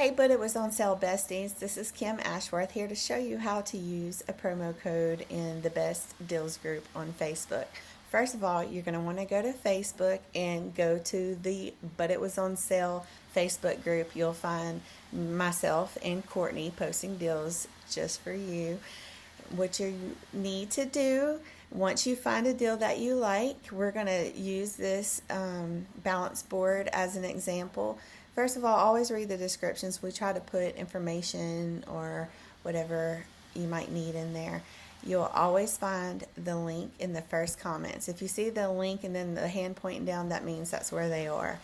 Hey, but it was on sale, besties. This is Kim Ashworth here to show you how to use a promo code in the Best Deals group on Facebook. First of all, you're going to want to go to Facebook and go to the But It Was on Sale Facebook group. You'll find myself and Courtney posting deals just for you. What you need to do once you find a deal that you like, we're going to use this balance board as an example. First of all, always read the descriptions. We try to put information or whatever you might need in there. You'll always find the link in the first comments. If you see the link and then the hand pointing down, that means that's where they are.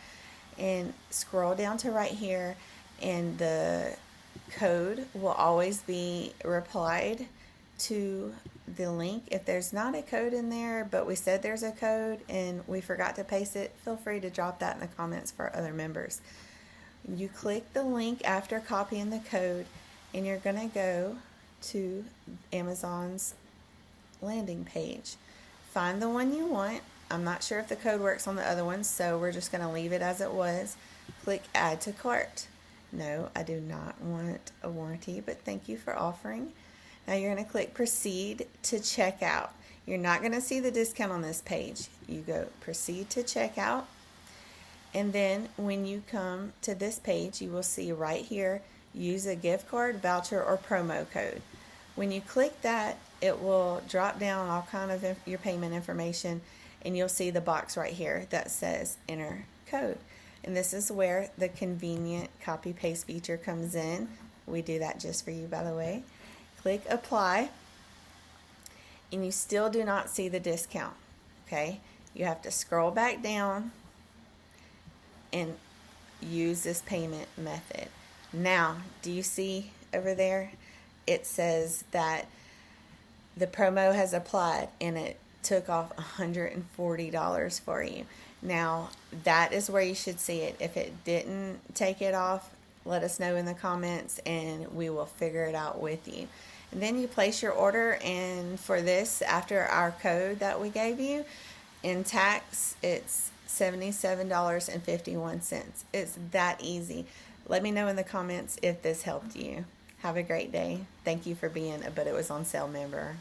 And scroll down to right here, and the code will always be replied to the link. If there's not a code in there, but we said there's a code and we forgot to paste it, feel free to drop that in the comments for other members. You click the link after copying the code, and you're going to go to Amazon's landing page. Find the one you want. I'm not sure if the code works on the other ones, so we're just going to leave it as it was. Click Add to Cart. No, I do not want a warranty, but thank you for offering. Now you're going to click Proceed to Checkout. You're not going to see the discount on this page. You go Proceed to Checkout. And then when you come to this page, you will see right here, use a gift card, voucher, or promo code. When you click that, it will drop down all kind of your payment information, and you'll see the box right here that says enter code. And this is where the convenient copy paste feature comes in. We do that just for you, by the way. Click apply, and you still do not see the discount. Okay, you have to scroll back down and use this payment method. Now, do you see over there? It says that the promo has applied and it took off $140 for you. Now, that is where you should see it. If it didn't take it off, let us know in the comments and we will figure it out with you. And then you place your order, and for this, after our code that we gave you, in tax, it's $77.51. It's that easy. Let me know in the comments if this helped you. Have a great day. Thank you for being a But It Was on Sale member.